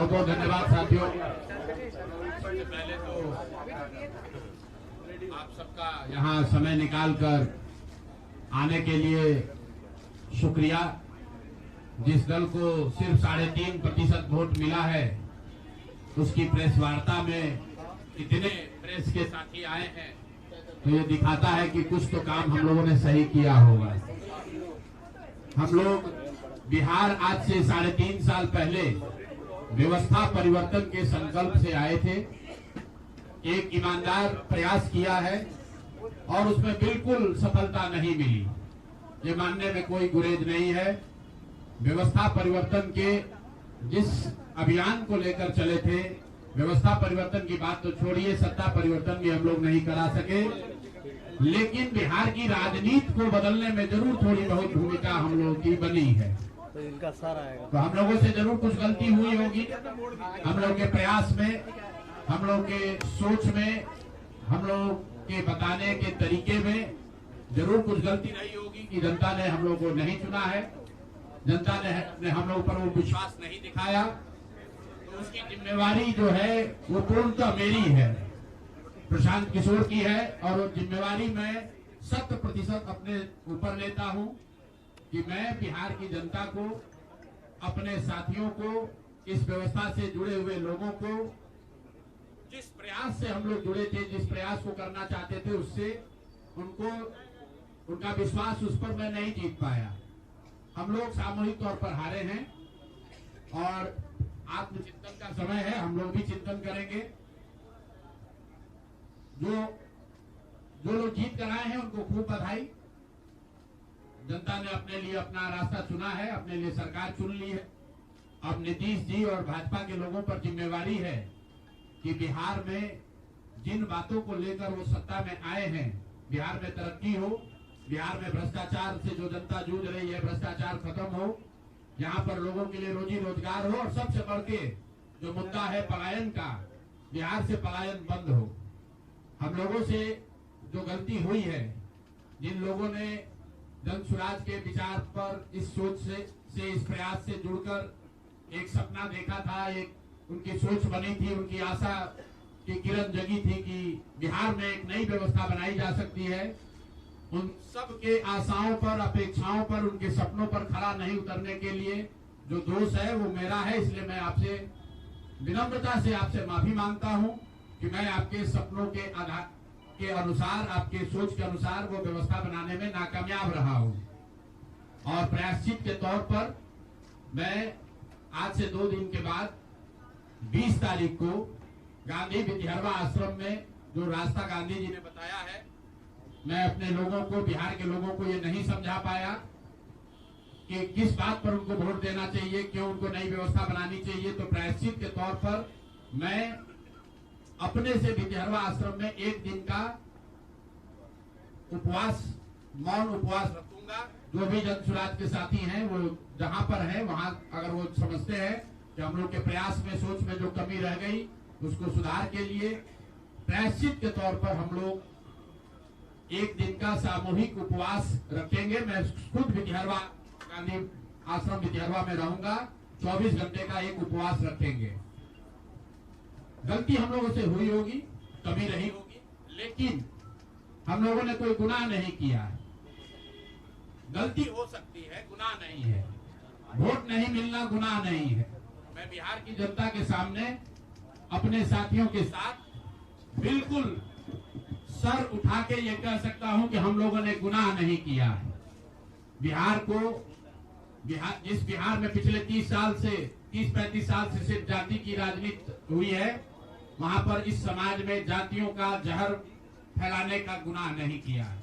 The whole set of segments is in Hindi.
बहुत बहुत धन्यवाद साथियों। पहले तो आप सबका यहाँ समय निकालकर आने के लिए शुक्रिया। जिस दल को सिर्फ 3.5% वोट मिला है, उसकी प्रेस वार्ता में इतने प्रेस के साथी आए हैं, तो ये दिखाता है कि कुछ तो काम हम लोगों ने सही किया होगा। हम लोग बिहार आज से 3.5 साल पहले व्यवस्था परिवर्तन के संकल्प से आए थे। एक ईमानदार प्रयास किया है और उसमें बिल्कुल सफलता नहीं मिली, ये मानने में कोई गुरेज नहीं है। व्यवस्था परिवर्तन के जिस अभियान को लेकर चले थे, व्यवस्था परिवर्तन की बात तो छोड़िए, सत्ता परिवर्तन भी हम लोग नहीं करा सके, लेकिन बिहार की राजनीति को बदलने में जरूर थोड़ी बहुत भूमिका हम लोगों की बनी है। तो इनका सारा आएगा, तो हम लोगों से जरूर कुछ गलती हुई होगी। हम लोग के प्रयास में, हम लोग के सोच में, हम लोग के बताने के तरीके में जरूर कुछ गलती रही होगी कि जनता ने हम लोग को नहीं चुना है, जनता ने हम लोग पर वो विश्वास नहीं दिखाया। तो उसकी जिम्मेवारी जो है वो पूर्णतः मेरी है, प्रशांत किशोर की है, और वो जिम्मेवारी मैं 100% अपने ऊपर लेता हूं कि मैं बिहार की जनता को, अपने साथियों को, इस व्यवस्था से जुड़े हुए लोगों को, जिस प्रयास से हम लोग जुड़े थे, जिस प्रयास को करना चाहते थे, उससे उनका विश्वास उस पर मैं नहीं जीत पाया। हम लोग सामूहिक तौर पर हारे हैं और आत्मचिंतन का समय है, हम लोग भी चिंतन करेंगे। जो लोग जीत कर आए हैं उनको खूब बधाई। जनता ने अपने लिए अपना रास्ता चुना है, अपने लिए सरकार चुन ली है। अब नीतीश जी और भाजपा के लोगों पर जिम्मेवारी है कि बिहार में जिन बातों को लेकर वो सत्ता में आए हैं, बिहार में तरक्की हो, बिहार में भ्रष्टाचार से जो जनता जूझ रही है, भ्रष्टाचार खत्म हो, यहाँ पर लोगों के लिए रोजी रोजगार हो, और सबसे बढ़ के जो मुद्दा है पलायन का, बिहार से पलायन बंद हो। हम लोगों से जो गलती हुई है, जिन लोगों ने जन स्वराज के विचार पर इस सोच से इस प्रयास से जुड़कर एक सपना देखा था, एक उनकी सोच बनी थी, उनकी आशा की किरण जगी थी कि बिहार में एक नई व्यवस्था बनाई जा सकती है, उन सब के आशाओं पर, अपेक्षाओं पर, उनके सपनों पर खरा नहीं उतरने के लिए जो दोष है वो मेरा है। इसलिए मैं आपसे विनम्रता से आपसे माफी मांगता हूं कि मैं आपके सपनों के आधार के अनुसार, आपके सोच के अनुसार वो व्यवस्था बनाने में नाकामयाब रहा हूं। और प्रायश्चित के तौर पर मैं आज से 2 दिन के बाद 20 तारीख को गांधी विद्यारवा आश्रम में जो रास्ता गांधी जी ने बताया है, मैं अपने लोगों को, बिहार के लोगों को ये नहीं समझा पाया कि किस बात पर उनको वोट देना चाहिए, क्यों उनको नई व्यवस्था बनानी चाहिए। तो प्रायश्चित के तौर पर मैं अपने से विद्यारवा आश्रम में 1 दिन का उपवास, मौन उपवास रखूंगा। जो भी जन स्वराज के साथी हैं वो जहां पर है वहां, अगर वो समझते हैं कि हम लोग के प्रयास में, सोच में जो कमी रह गई, उसको सुधार के लिए प्रायश्चित के तौर पर हम लोग 1 दिन का सामूहिक उपवास रखेंगे। मैं खुद विद्यारवा, गांधी आश्रम विद्यारवा में रहूंगा, 24 घंटे का एक उपवास रखेंगे। गलती हम लोगों से हुई होगी, कमी रही होगी, लेकिन हम लोगों ने कोई गुनाह नहीं किया है। गलती हो सकती है, गुनाह नहीं है। वोट नहीं मिलना गुनाह नहीं है। मैं बिहार की जनता के सामने अपने साथियों के साथ बिल्कुल सर उठा के ये कह सकता हूं कि हम लोगों ने गुनाह नहीं किया है। जिस बिहार में पिछले 30-35 साल से सिर्फ जाति की राजनीति हुई है, वहां पर इस समाज में जातियों का जहर फैलाने का गुनाह नहीं किया है।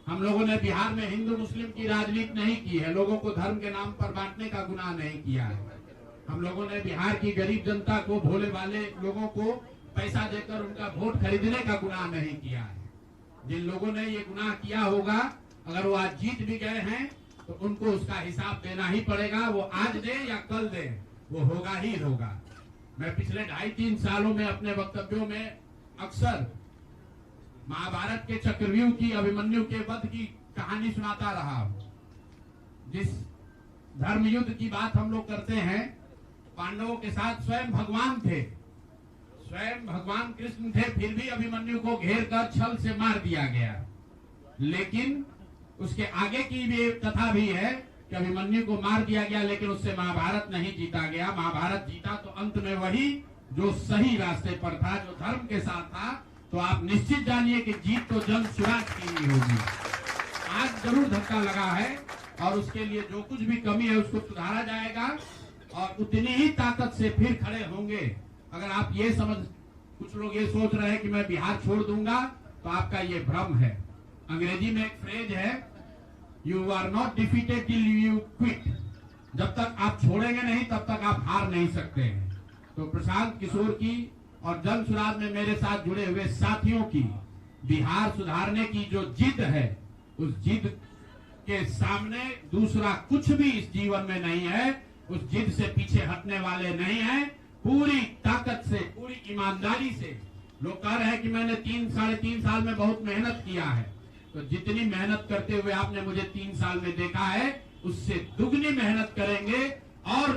हम लोगों ने बिहार में हिंदू मुस्लिम की राजनीति नहीं की है, लोगों को धर्म के नाम पर बांटने का गुनाह नहीं किया है। हम लोगों ने बिहार की गरीब जनता को, भोले वाले लोगों को पैसा देकर उनका वोट खरीदने का गुनाह नहीं किया है। जिन लोगों ने ये गुनाह किया होगा, अगर वो आज जीत भी गए हैं तो उनको उसका हिसाब देना ही पड़ेगा। वो आज दे या कल दे, वो होगा ही होगा। मैं पिछले 2.5-3 सालों में अपने वक्तव्यों में अक्सर महाभारत के चक्रव्यूह की, अभिमन्यु के वध की कहानी सुनाता रहा हूं। जिस धर्म युद्ध की बात हम लोग करते हैं पांडवों के साथ स्वयं भगवान थे, स्वयं भगवान कृष्ण थे, फिर भी अभिमन्यु को घेर कर छल से मार दिया गया। लेकिन उसके आगे की भी कथा भी है कि अभिमन्यु को मार दिया गया, लेकिन उससे महाभारत नहीं जीता गया। महाभारत जीता तो अंत में वही जो सही रास्ते पर था, जो धर्म के साथ था। तो आप निश्चित जानिए कि जीत तो जन स्वराज की ही होगी। आज जरूर धक्का लगा है और उसके लिए जो कुछ भी कमी है उसको सुधारा जाएगा और उतनी ही ताकत से फिर खड़े होंगे। अगर आप ये कुछ लोग ये सोच रहे हैं कि मैं बिहार छोड़ दूंगा, तो आपका ये भ्रम है। अंग्रेजी में एक फ्रेज है, you are not defeated till you quit. जब तक आप छोड़ेंगे नहीं तब तक आप हार नहीं सकते हैं। तो प्रशांत किशोर की और जन सुराज में मेरे साथ जुड़े हुए साथियों की बिहार सुधारने की जो जिद है, उस जिद के सामने दूसरा कुछ भी इस जीवन में नहीं है। उस जिद से पीछे हटने वाले नहीं है। पूरी ताकत से, पूरी ईमानदारी से। लोग कह रहे हैं कि मैंने 3-3.5 साल में बहुत मेहनत किया है, तो जितनी मेहनत करते हुए आपने मुझे 3 साल में देखा है, उससे दुगनी मेहनत करेंगे और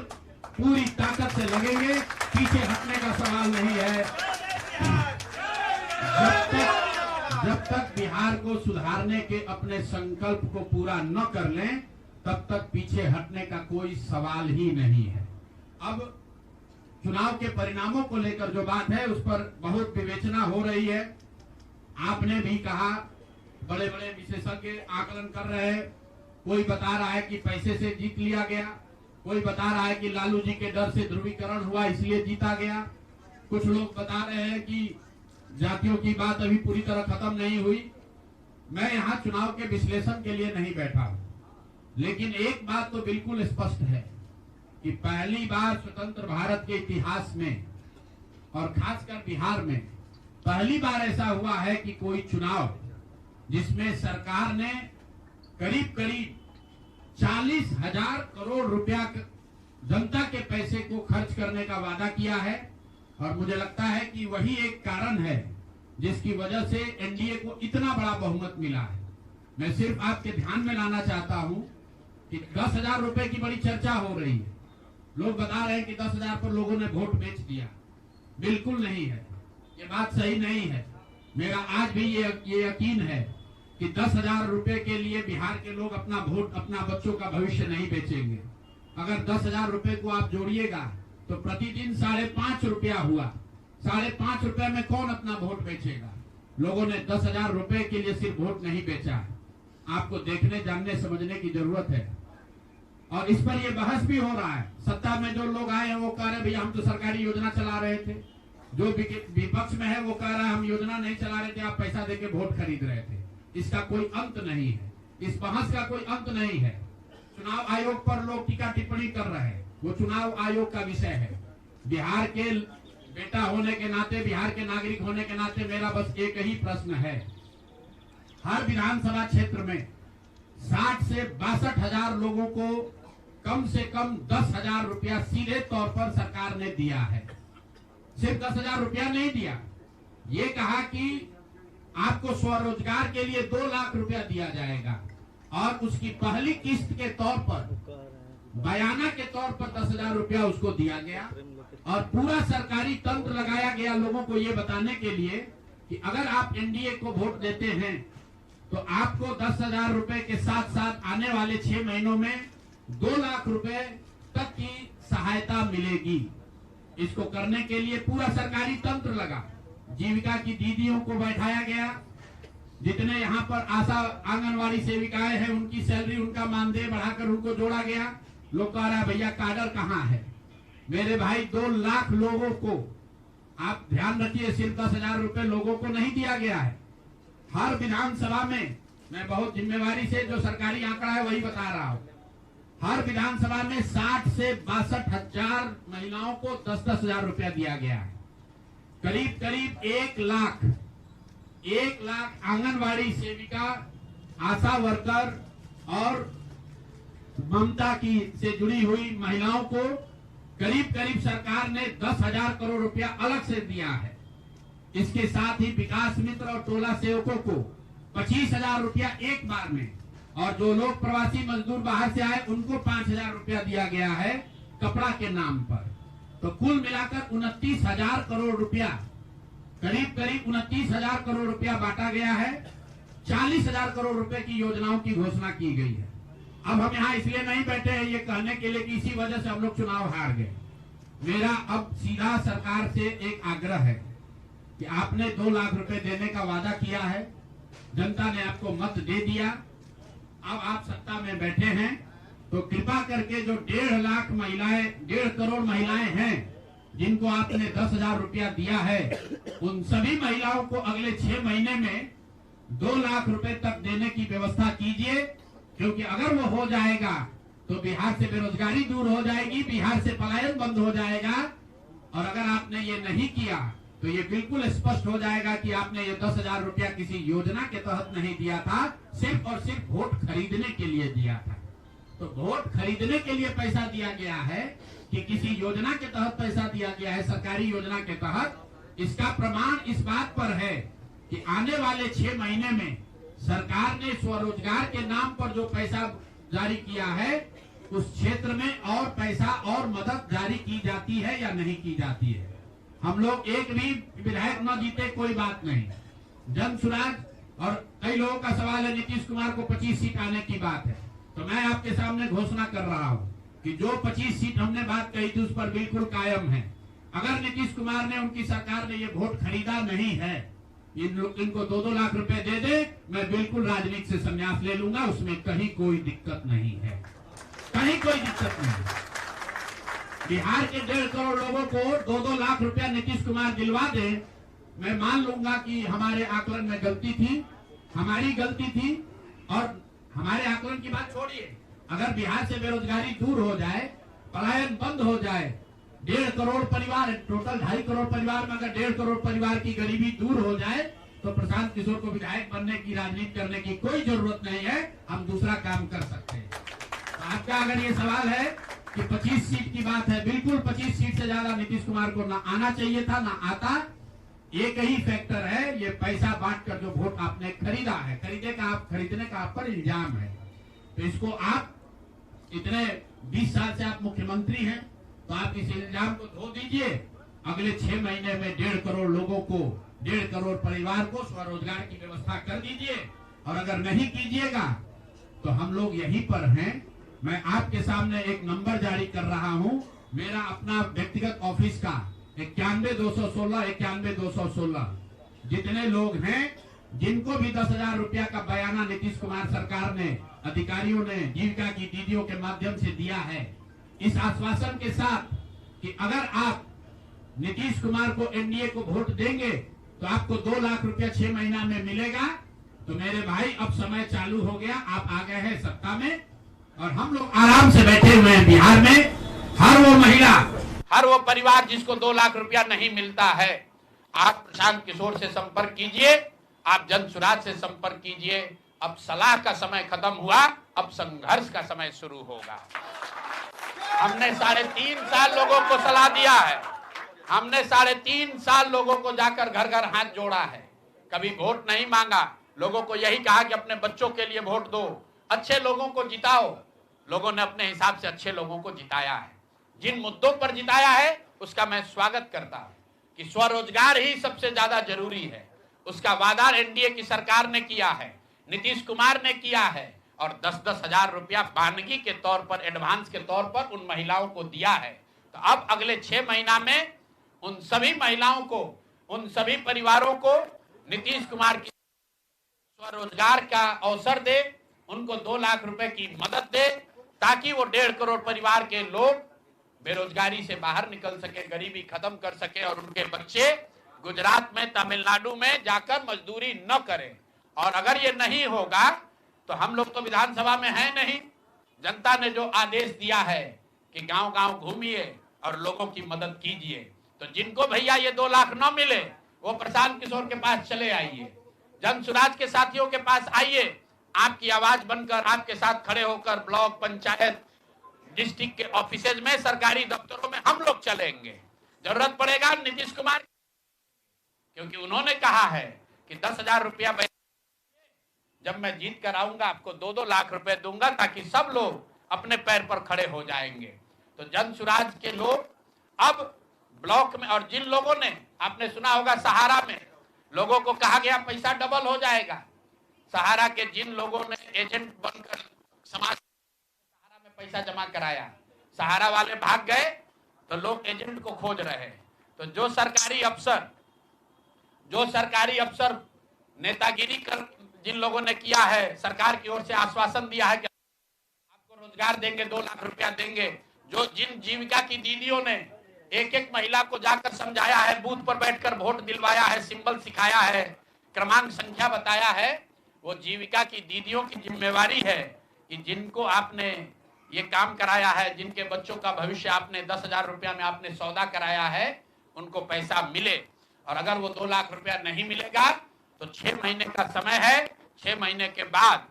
पूरी ताकत से लगेंगे। पीछे हटने का सवाल नहीं है। जब तक बिहार को सुधारने के अपने संकल्प को पूरा न कर लें, तब तक पीछे हटने का कोई सवाल ही नहीं है। अब चुनाव के परिणामों को लेकर जो बात है, उस पर बहुत विवेचना हो रही है। आपने भी कहा, बड़े बड़े विशेषज्ञ आकलन कर रहे हैं। कोई बता रहा है कि पैसे से जीत लिया गया, कोई बता रहा है कि लालू जी के डर से ध्रुवीकरण हुआ इसलिए जीता गया। कुछ लोग बता रहे हैं कि जातियों की बात अभी पूरी तरह खत्म नहीं हुई। मैं यहाँ चुनाव के विश्लेषण के लिए नहीं बैठा हूँ, लेकिन एक बात तो बिल्कुल स्पष्ट है कि पहली बार स्वतंत्र भारत के इतिहास में और खासकर बिहार में पहली बार ऐसा हुआ है कि कोई चुनाव जिसमें सरकार ने करीब 40,000 करोड़ रुपया जनता के पैसे को खर्च करने का वादा किया है। और मुझे लगता है कि वही एक कारण है जिसकी वजह से एनडीए को इतना बड़ा बहुमत मिला है। मैं सिर्फ आपके ध्यान में लाना चाहता हूं कि 10,000 रुपए की बड़ी चर्चा हो रही है। लोग बता रहे हैं कि 10,000 पर लोगों ने वोट बेच दिया। बिल्कुल नहीं है, ये बात सही नहीं है। मेरा आज भी ये यकीन है कि 10,000 रुपए के लिए बिहार के लोग अपना वोट, अपना बच्चों का भविष्य नहीं बेचेंगे। अगर 10,000 रुपए को आप जोड़िएगा तो प्रतिदिन 5.5 रुपया हुआ। 5.5 रुपए में कौन अपना वोट बेचेगा? लोगों ने 10,000 रुपए के लिए सिर्फ वोट नहीं बेचा है। आपको देखने, जानने, समझने की जरूरत है। और इस पर ये बहस भी हो रहा है। सत्ता में जो लोग आए हैं वो कह रहे हैं भैया हम तो सरकारी योजना चला रहे थे। जो विपक्ष में है वो कह रहा है हम योजना नहीं चला रहे थे, आप पैसा देके वोट खरीद रहे थे। इसका कोई अंत नहीं है, इस बहस का कोई अंत नहीं है। चुनाव आयोग पर लोग टीका टिप्पणी कर रहे हैं, वो चुनाव आयोग का विषय है। बिहार के बेटा होने के नाते, बिहार के नागरिक होने के नाते मेरा बस एक ही प्रश्न है। हर विधानसभा क्षेत्र में 60 से 62,000 लोगों को कम से कम 10,000 रुपया सीधे तौर पर सरकार ने दिया है। सिर्फ 10,000 रुपया नहीं दिया, ये कहा कि आपको स्वरोजगार के लिए 2 लाख रुपया दिया जाएगा और उसकी पहली किस्त के तौर पर, बयाना के तौर पर 10,000 रुपया उसको दिया गया। और पूरा सरकारी तंत्र लगाया गया लोगों को ये बताने के लिए कि अगर आप एनडीए को वोट देते हैं तो आपको 10,000 रुपए के साथ साथ आने वाले 6 महीनों में 2 लाख रुपए तक की सहायता मिलेगी। इसको करने के लिए पूरा सरकारी तंत्र लगा। जीविका की दीदियों को बैठाया गया। जितने यहाँ पर आशा आंगनवाड़ी सेविकाएं हैं उनकी सैलरी, उनका मानदेय बढ़ाकर उनको जोड़ा गया। लोग कह रहा है भैया काडर कहाँ है? मेरे भाई 2 लाख लोगों को, आप ध्यान रखिए, सिर्फ 10,000 रुपए लोगों को नहीं दिया गया है। हर विधानसभा में, मैं बहुत जिम्मेवारी से जो सरकारी आंकड़ा है वही बता रहा हूँ, हर विधानसभा में 60 से 62,000 महिलाओं को 10,000 रुपया दिया गया है। करीब करीब 1 लाख आंगनवाड़ी सेविका, आशा वर्कर और ममता की से जुड़ी हुई महिलाओं को करीब करीब सरकार ने 10,000 करोड़ रुपया अलग से दिया है। इसके साथ ही विकास मित्र और टोला सेवकों को 25,000 रुपया एक बार में, और जो लोग प्रवासी मजदूर बाहर से आए उनको 5,000 रुपया दिया गया है कपड़ा के नाम पर। तो कुल मिलाकर 29,000 करोड़ रुपया, करीब करीब 29,000 करोड़ रुपया बांटा गया है। 40,000 करोड़ रुपए की योजनाओं की घोषणा की गई है। अब हम यहाँ इसलिए नहीं बैठे हैं ये कहने के लिए कि इसी वजह से हम लोग चुनाव हार गए। मेरा अब सीधा सरकार से एक आग्रह है कि आपने 2 लाख रुपए देने का वादा किया है, जनता ने आपको मत दे दिया, अब आप सत्ता में बैठे हैं, तो कृपा करके जो 1.5 लाख महिलाएं, 1.5 करोड़ महिलाएं हैं जिनको आपने 10,000 रुपया दिया है, उन सभी महिलाओं को अगले 6 महीने में 2 लाख रुपए तक देने की व्यवस्था कीजिए। क्योंकि अगर वो हो जाएगा तो बिहार से बेरोजगारी दूर हो जाएगी, बिहार से पलायन बंद हो जाएगा। और अगर आपने ये नहीं किया तो ये बिल्कुल स्पष्ट हो जाएगा कि आपने ये 10,000 रुपया किसी योजना के तहत नहीं दिया था, सिर्फ और सिर्फ वोट खरीदने के लिए दिया था। तो वोट खरीदने के लिए पैसा दिया गया है कि किसी योजना के तहत पैसा दिया गया है, सरकारी योजना के तहत, इसका प्रमाण इस बात पर है कि आने वाले 6 महीने में सरकार ने स्वरोजगार के नाम पर जो पैसा जारी किया है, उस क्षेत्र में और पैसा और मदद जारी की जाती है या नहीं की जाती है। हम लोग एक भी विधायक न जीते कोई बात नहीं, जन सुराज। और कई लोगों का सवाल है नीतीश कुमार को 25 सीट आने की बात है, तो मैं आपके सामने घोषणा कर रहा हूं कि जो 25 सीट हमने बात कही थी उस पर बिल्कुल कायम है। अगर नीतीश कुमार ने, उनकी सरकार ने ये वोट खरीदा नहीं है, इनको 2-2 लाख रुपए दे दे, मैं बिल्कुल राजनीति से संन्यास ले लूंगा, उसमें कहीं कोई दिक्कत नहीं है, कहीं कोई दिक्कत नहीं। बिहार के 1.5 करोड़ लोगों को 2-2 लाख रुपया नीतीश कुमार दिलवा दे, मैं मान लूंगा कि हमारे आकलन में गलती थी, हमारी गलती थी। और हमारे आकलन की बात छोड़िए, अगर बिहार से बेरोजगारी दूर हो जाए, पलायन बंद हो जाए, 1.5 करोड़ परिवार, टोटल 2.5 करोड़ परिवार में अगर 1.5 करोड़ परिवार की गरीबी दूर हो जाए, तो प्रशांत किशोर को विधायक बनने की, राजनीति करने की कोई जरूरत नहीं है, हम दूसरा काम कर सकते हैं। तो आपका अगर ये सवाल है कि 25 सीट की बात है, बिल्कुल 25 सीट से ज्यादा नीतीश कुमार को ना आना चाहिए था, ना आता। एक ही फैक्टर है, ये पैसा बांटकर जो वोट आपने खरीदा है, खरीदने का आप पर इल्जाम है। तो इसको आप इतने 20 साल से आप मुख्यमंत्री हैं, तो आप इस इल्जाम को धो दीजिए। अगले 6 महीने में 1.5 करोड़ लोगों को, 1.5 करोड़ परिवार को स्वरोजगार की व्यवस्था कर दीजिए। और अगर नहीं कीजिएगा तो हम लोग यहीं पर हैं। मैं आपके सामने एक नंबर जारी कर रहा हूं, मेरा अपना व्यक्तिगत ऑफिस का 91-216, 91-216। जितने लोग हैं जिनको भी 10,000 रुपया का बयाना नीतीश कुमार सरकार ने, अधिकारियों ने, जीविका की दीदियों के माध्यम से दिया है, इस आश्वासन के साथ कि अगर आप नीतीश कुमार को, एनडीए को वोट देंगे तो आपको 2 लाख रुपया 6 महीना में मिलेगा। तो मेरे भाई अब समय चालू हो गया, आप आ गए हैं सत्ता में और हम लोग आराम से बैठे हुए हैं बिहार में। हर वो महिला, हर वो परिवार जिसको 2 लाख रुपया नहीं मिलता है, आप प्रशांत किशोर से संपर्क कीजिए, आप जन सुराज से संपर्क कीजिए। अब सलाह का समय खत्म हुआ, अब संघर्ष का समय शुरू होगा। हमने 3.5 साल लोगों को सलाह दिया है, हमने 3.5 साल लोगों को जाकर घर घर हाथ जोड़ा है, कभी वोट नहीं मांगा। लोगों को यही कहा कि अपने बच्चों के लिए वोट दो, अच्छे लोगों को जिताओ। लोगों ने अपने हिसाब से अच्छे लोगों को जिताया है। जिन मुद्दों पर जिताया है उसका मैं स्वागत करता हूं कि स्वरोजगार ही सबसे ज्यादा जरूरी है। उसका वादा एनडीए की सरकार ने किया है, नीतीश कुमार ने किया है, और 10-10 हजार रुपया बानगी के तौर पर, एडवांस के तौर पर उन महिलाओं को दिया है। तो अब अगले 6 महीना में उन सभी महिलाओं को, उन सभी परिवारों को नीतीश कुमार की स्वरोजगार का अवसर दे, उनको 2 लाख रुपए की मदद दे, ताकि वो 1.5 करोड़ परिवार के लोग बेरोजगारी से बाहर निकल सके, गरीबी खत्म कर सके और उनके बच्चे गुजरात में, तमिलनाडु में जाकर मजदूरी न करें। और अगर ये नहीं होगा तो हम लोग तो विधानसभा में हैं नहीं। जनता ने जो आदेश दिया है कि गांव-गांव घूमिए और लोगों की मदद कीजिए, तो जिनको भैया ये 2 लाख न मिले वो प्रशांत किशोर के पास चले आइए, जन सुराज के साथियों के पास आइए। आपकी आवाज बनकर, आपके साथ खड़े होकर ब्लॉक, पंचायत, डिस्ट्रिक्ट के ऑफिसेज में, सरकारी दफ्तरों में हम लोग चलेंगे। जरूरत पड़ेगा नीतीश कुमार, क्योंकि उन्होंने कहा है कि 10,000 रुपया जब मैं जीत कर आऊंगा आपको 2-2 लाख रुपए दूंगा, ताकि सब लोग अपने पैर पर खड़े हो जाएंगे। तो जन सुराज के लोग अब ब्लॉक में, और जिन लोगों ने, आपने सुना होगा सहारा में लोगों को कहा गया पैसा डबल हो जाएगा, सहारा के जिन लोगों ने एजेंट बनकर समाज सहारा में पैसा जमा कराया, सहारा वाले भाग गए तो लोग एजेंट को खोज रहे हैं। तो जो सरकारी अफसर नेतागिरी कर जिन लोगों ने किया है, सरकार की ओर से आश्वासन दिया है कि आपको रोजगार देंगे, 2 लाख रुपया देंगे, जो जिन जीविका की दीदियों ने एक एक महिला को जाकर समझाया है, बूथ पर बैठकर वोट दिलवाया है, सिंबल सिखाया है, क्रमांक संख्या बताया है, वो जीविका की दीदियों की जिम्मेवारी है कि जिनको आपने ये काम कराया है, जिनके बच्चों का भविष्य आपने 10,000 रुपया में आपने सौदा कराया है, उनको पैसा मिले। और अगर वो 2 लाख रुपया नहीं मिलेगा तो 6 महीने का समय है, 6 महीने के बाद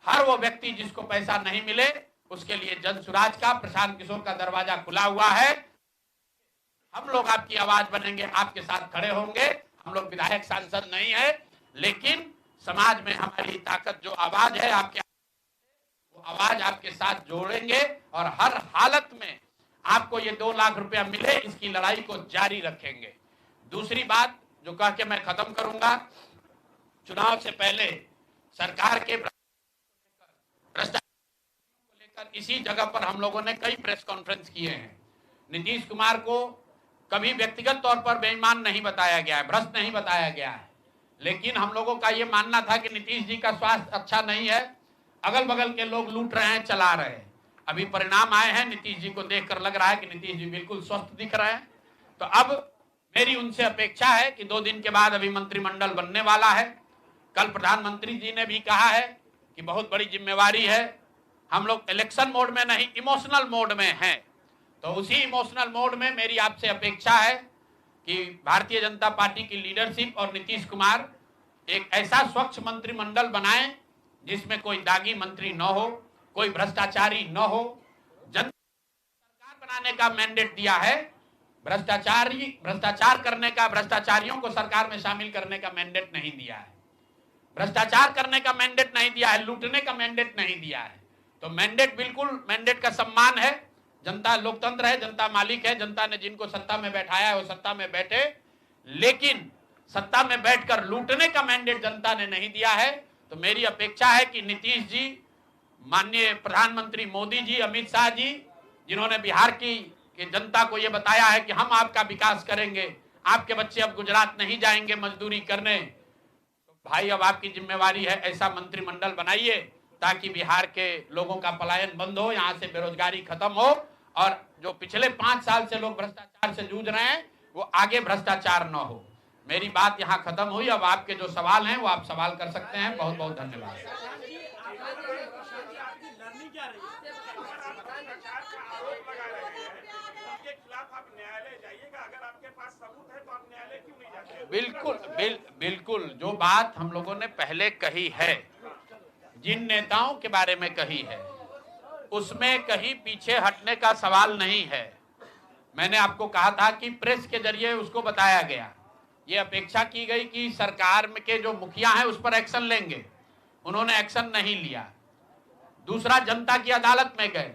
हर वो व्यक्ति जिसको पैसा नहीं मिले उसके लिए जन सुराज का, प्रशांत किशोर का दरवाजा खुला हुआ है। हम लोग आपकी आवाज बनेंगे, आपके साथ खड़े होंगे। हम लोग विधायक सांसद नहीं है, लेकिन समाज में हमारी ताकत जो आवाज है, आपके वो आवाज आपके साथ जोड़ेंगे और हर हालत में आपको ये 2 लाख रुपया मिले, इसकी लड़ाई को जारी रखेंगे। दूसरी बात जो कह के मैं खत्म करूंगा, चुनाव से पहले सरकार के भ्रष्टाचार को लेकर इसी जगह पर हम लोगों ने कई प्रेस कॉन्फ्रेंस किए हैं। नीतीश कुमार को कभी व्यक्तिगत तौर पर बेईमान नहीं बताया गया है, भ्रष्ट नहीं बताया गया है, लेकिन हम लोगों का ये मानना था कि नीतीश जी का स्वास्थ्य अच्छा नहीं है, अगल बगल के लोग लूट रहे हैं, चला रहे हैं। अभी परिणाम आए हैं, नीतीश जी को देखकर लग रहा है कि नीतीश जी बिल्कुल स्वस्थ दिख रहे हैं। तो अब मेरी उनसे अपेक्षा है कि 2 दिन के बाद अभी मंत्रिमंडल बनने वाला है। कल प्रधानमंत्री जी ने भी कहा है कि बहुत बड़ी जिम्मेवारी है, हम लोग इलेक्शन मोड में नहीं, इमोशनल मोड में हैं। तो उसी इमोशनल मोड में मेरी आपसे अपेक्षा है कि भारतीय जनता पार्टी की लीडरशिप और नीतीश कुमार एक ऐसा स्वच्छ मंत्रिमंडल बनाएं जिसमें कोई दागी मंत्री न हो, कोई भ्रष्टाचारी न हो। जनता सरकार बनाने का मैंडेट दिया है, भ्रष्टाचार करने का, भ्रष्टाचारियों को सरकार में शामिल करने का मैंडेट नहीं दिया है, भ्रष्टाचार करने का मैंडेट नहीं दिया है, लूटने का मैंडेट नहीं दिया है। तो मैंडेट, बिल्कुल मैंडेट का सम्मान है। जनता लोकतंत्र है, जनता मालिक है, जनता ने जिनको सत्ता में बैठाया है वो सत्ता में बैठे, लेकिन सत्ता में बैठकर लूटने का मैंडेट जनता ने नहीं दिया है। तो मेरी अपेक्षा है कि नीतीश जी, माननीय प्रधानमंत्री मोदी जी, अमित शाह जी, जिन्होंने बिहार की जनता को यह बताया है कि हम आपका विकास करेंगे, आपके बच्चे अब गुजरात नहीं जाएंगे मजदूरी करने, तो भाई अब आपकी जिम्मेवारी है ऐसा मंत्रिमंडल बनाइए ताकि बिहार के लोगों का पलायन बंद हो, यहाँ से बेरोजगारी खत्म हो, और जो पिछले 5 साल से लोग भ्रष्टाचार से जूझ रहे हैं वो आगे भ्रष्टाचार न हो। मेरी बात यहाँ खत्म हुई। अब आपके जो सवाल हैं वो आप सवाल कर सकते हैं। बहुत बहुत धन्यवाद। बिल्कुल जो बात हम लोगों ने पहले कही है, जिन नेताओं के बारे में कही है, उसमें कहीं पीछे हटने का सवाल नहीं है। मैंने आपको कहा था कि प्रेस के जरिए उसको बताया गया, ये अपेक्षा की गई कि सरकार में के जो मुखिया हैं उस पर एक्शन लेंगे, उन्होंने एक्शन नहीं लिया। दूसरा, जनता की अदालत में गए,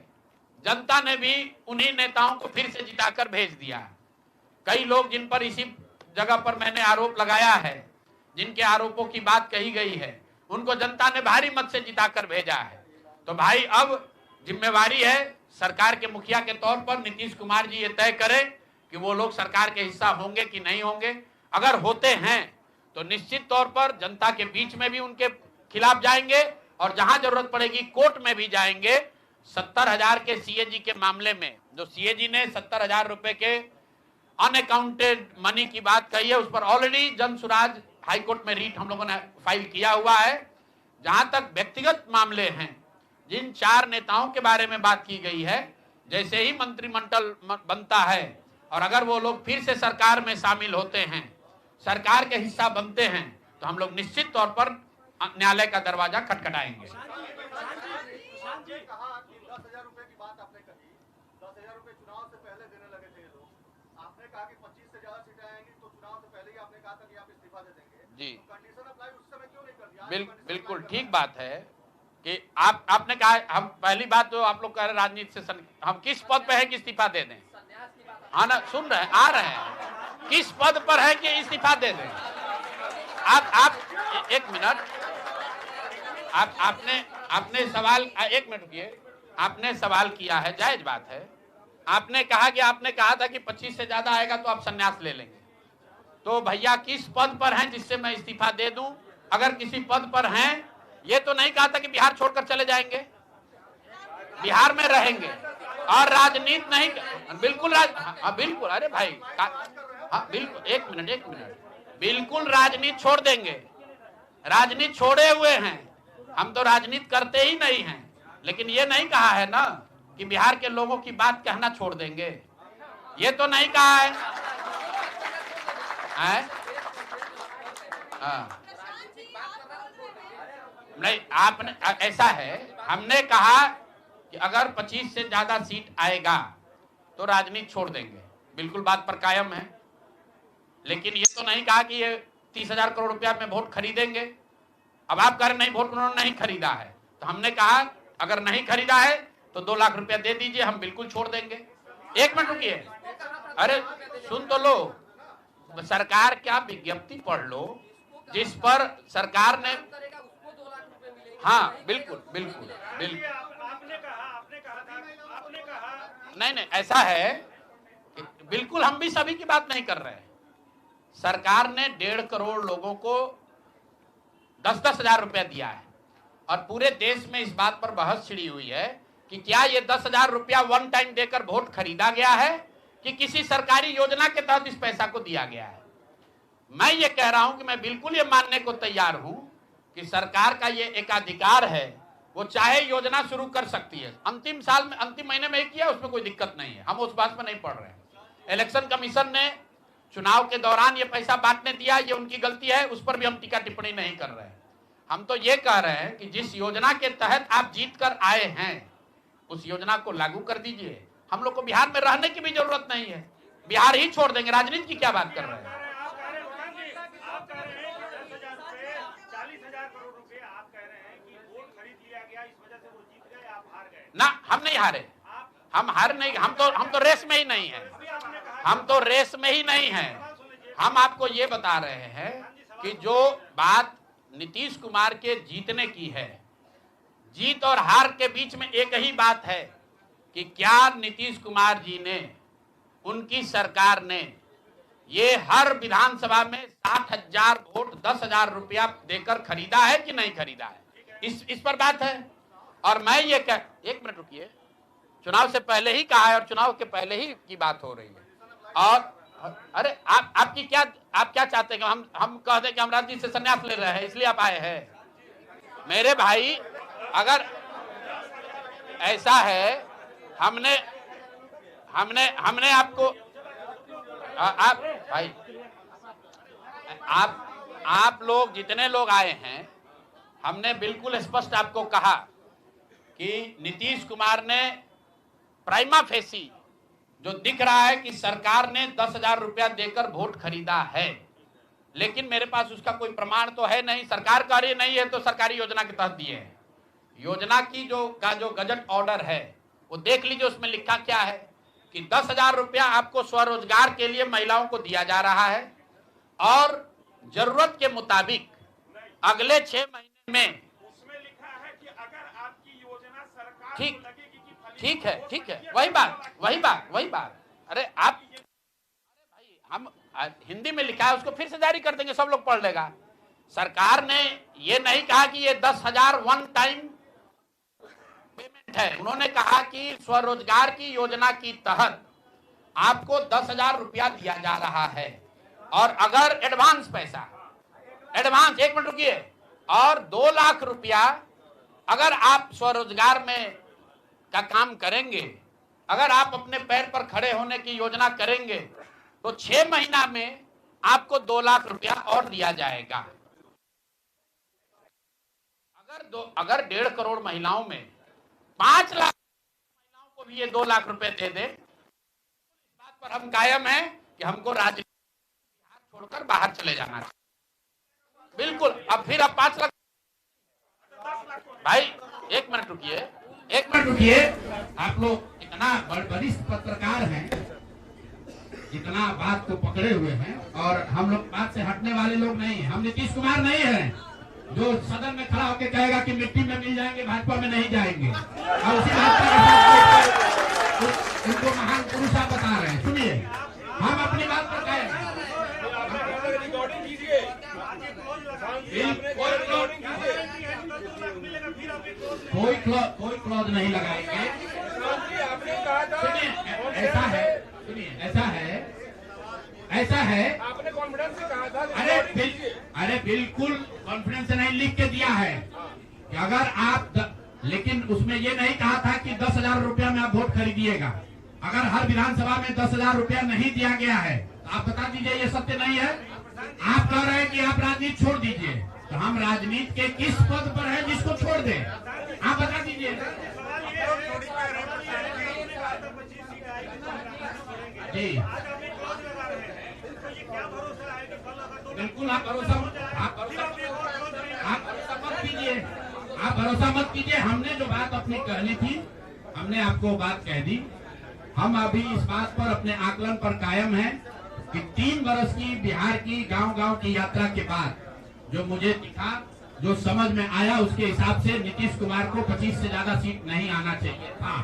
जनता ने भी उन्हीं नेताओं को फिर से जिताकर भेज दिया। कई लोग जिन पर इसी जगह पर मैंने आरोप लगाया है, जिनके आरोपों की बात कही गई है, उनको जनता ने भारी मत से जिताकर भेजा है। तो भाई अब जिम्मेवारी है सरकार के मुखिया के तौर पर नीतीश कुमार जी ये तय करें कि वो लोग सरकार के हिस्सा होंगे कि नहीं होंगे। अगर होते हैं तो निश्चित तौर पर जनता के बीच में भी उनके खिलाफ जाएंगे और जहां जरूरत पड़ेगी कोर्ट में भी जाएंगे। 70,000 के सीएजी के मामले में जो सीएजी ने 70,000 रुपए के अनअकाउंटेड मनी की बात कही है, उस पर ऑलरेडी जन सुराज हाईकोर्ट में रीट हम लोगों ने फाइल किया हुआ है। जहां तक व्यक्तिगत मामले हैं, जिन 4 नेताओं के बारे में बात की गई है, जैसे ही मंत्रिमंडल बनता है और अगर वो लोग फिर से सरकार में शामिल होते हैं, सरकार के हिस्सा बनते हैं, तो हम लोग निश्चित तौर पर न्यायालय का दरवाजा खटखटाएंगे। जी, बिल्कुल ठीक बात है कि आपने कहा, हम पहली बात तो आप लोग कह रहे राजनीति से हम किस पद पे है कि इस्तीफा दे दें। हाँ ना, सुन रहे हैं, आ रहे हैं। किस पद पर है कि इस्तीफा दे दें? आप एक मिनट, आपने सवाल, एक मिनट रुकिए। आपने सवाल किया है, जायज बात है। आपने कहा कि आपने कहा था कि 25 से ज्यादा आएगा तो आप संन्यास ले लेंगे। तो भैया किस पद पर हैं जिससे मैं इस्तीफा दे दूं? अगर किसी पद पर हैं, ये तो नहीं कहा था कि बिहार छोड़कर चले जाएंगे, बिहार में रहेंगे और राजनीति नहीं, बिल्कुल बिल्कुल, अरे भाई, हाँ बिल्कुल, एक मिनट, बिल्कुल राजनीति छोड़ देंगे, राजनीति छोड़े हुए हैं, हम तो राजनीति करते ही नहीं हैं। लेकिन ये नहीं कहा है ना कि बिहार के लोगों की बात कहना छोड़ देंगे, ये तो नहीं कहा है, नहीं, आपने, ऐसा है, हमने कहा कि अगर 25 से ज्यादा सीट आएगा तो राजनीति छोड़ देंगे, बिल्कुल बात पर कायम है। लेकिन ये तो नहीं कहा कि ये 30,000 करोड़ रुपया में वोट खरीदेंगे। अब आप कह रहे नहीं, वोट उन्होंने नहीं खरीदा है, तो हमने कहा अगर नहीं खरीदा है तो 2 लाख रुपया दे दीजिए, हम बिल्कुल छोड़ देंगे। एक मिनट रुकिए, अरे सुन तो लो, सरकार क्या विज्ञप्ति पढ़ लो जिस पर सरकार ने, हाँ बिल्कुल बिल्कुल बिल्कुल, आपने कहा नहीं, ऐसा है कि बिल्कुल हम भी सभी की बात नहीं कर रहे हैं। सरकार ने 1.5 करोड़ लोगों को 10-10 हजार रुपया दिया है और पूरे देश में इस बात पर बहस छिड़ी हुई है कि क्या ये 10 हजार रुपया वन टाइम देकर वोट खरीदा गया है कि किसी सरकारी योजना के तहत इस पैसा को दिया गया है। मैं ये कह रहा हूं कि मैं बिल्कुल ये मानने को तैयार हूं कि सरकार का ये एकाधिकार है, वो चाहे योजना शुरू कर सकती है। अंतिम साल में, अंतिम महीने में किया, उसमें कोई दिक्कत नहीं है, हम उस बात में नहीं पड़ रहे हैं। इलेक्शन कमीशन ने चुनाव के दौरान ये पैसा बांटने दिया, ये उनकी गलती है, उस पर भी हम टीका टिप्पणी नहीं कर रहे हैं। हम तो ये कह रहे हैं कि जिस योजना के तहत आप जीत कर आए हैं उस योजना को लागू कर दीजिए। हम लोग को बिहार में रहने की भी जरूरत नहीं है, बिहार ही छोड़ देंगे, राजनीति की क्या बात कर रहे हैं? ना, हम नहीं हारे, हम हार नहीं, हम तो रेस में ही नहीं है, हम तो रेस में ही नहीं है। हम आपको ये बता रहे हैं कि जो बात नीतीश कुमार के जीतने की है, जीत और हार के बीच में एक ही बात है कि क्या नीतीश कुमार जी ने, उनकी सरकार ने ये हर विधानसभा में 60,000 वोट 10,000 रुपया देकर खरीदा है कि नहीं खरीदा है, इस पर बात है। और मैं ये एक मिनट रुकिए, चुनाव से पहले ही कहा है और चुनाव के पहले ही की बात हो रही है। और अरे आपकी क्या, आप क्या चाहते हैं? हम कहते हैं कि हम राजनीति से संन्यास ले रहे हैं इसलिए आप आए हैं? मेरे भाई, अगर ऐसा है, हमने आपको, आप भाई, आप लोग जितने लोग आए हैं, हमने बिल्कुल स्पष्ट आपको कहा कि नीतीश कुमार ने प्राइमा फेसी जो दिख रहा है कि सरकार ने 10,000 रुपया देकर वोट खरीदा है, लेकिन मेरे पास उसका कोई प्रमाण तो है नहीं। सरकार कह रही नहीं है तो सरकारी योजना के तहत दिए हैं। योजना की जो गजट ऑर्डर है वो देख लीजिए, उसमें लिखा क्या है कि 10,000 रुपया आपको स्वरोजगार के लिए महिलाओं को दिया जा रहा है और जरूरत के मुताबिक अगले 6 महीने में, उसमें लिखा है कि अगर आपकी योजना सरकार ठीक है, वही बात। अरे आप, अरे भाई, हम हिंदी में लिखा है, उसको फिर से जारी कर देंगे, सब लोग पढ़ लेगा। सरकार ने ये नहीं कहा कि ये 10,000 वन टाइम पेमेंट है, उन्होंने कहा कि स्वरोजगार की योजना की तहत आपको 10,000 रुपया दिया जा रहा है और अगर एडवांस पैसा, एडवांस, एक मिनट रुकिए, और 2 लाख रुपया अगर आप स्वरोजगार में का काम करेंगे, अगर आप अपने पैर पर खड़े होने की योजना करेंगे तो 6 महीना में आपको 2 लाख रुपया और दिया जाएगा। अगर 1.5 करोड़ महिलाओं में 5 लाख महिलाओं को भी ये 2 लाख रुपए दे दे, इस बात पर हम कायम हैं कि हमको राजनीति छोड़कर बाहर चले जाना चाहिए। बिल्कुल, अब फिर अब 5 लाख, भाई एक मिनट रुकिए, आप लोग इतना वरिष्ठ पत्रकार हैं, इतना बात को पकड़े हुए हैं और हम लोग बात से हटने वाले लोग नहीं हैं। हम नीतीश कुमार नहीं हैं जो सदन में खड़ा होकर कहेगा कि मिट्टी में मिल जाएंगे, भाजपा में नहीं जाएंगे। और उसी भाजपा के साथ उनको महान पुरुष आप बता रहे हैं। सुनिए, हम अपनी बात पर कहें, कोई क्लॉज नहीं लगाएंगे। सुनिए, ऐसा है आपने कॉन्फिडेंस से कहा था। अरे बिल्कुल कॉन्फिडेंस से नहीं, लिख के दिया है कि अगर आप लेकिन उसमें ये नहीं कहा था कि 10,000 रुपया में आप वोट खरीदिएगा। अगर हर विधानसभा में 10,000 रुपया नहीं दिया गया है तो आप बता दीजिए ये सत्य नहीं है। आप कह रहे हैं कि आप राजनीति छोड़ दीजिए, तो हम राजनीति के किस पद पर है जिसको छोड़ दें? आप बता दीजिए जी। बिल्कुल आप भरोसा मत कीजिए। हमने जो बात अपनी कहनी थी हमने आपको बात कह दी। हम अभी इस बात पर अपने आकलन पर कायम हैं कि 3 वर्ष की बिहार की गांव-गांव की यात्रा के बाद जो मुझे दिखा, जो समझ में आया, उसके हिसाब से नीतीश कुमार को 25 से ज्यादा सीट नहीं आना चाहिए था।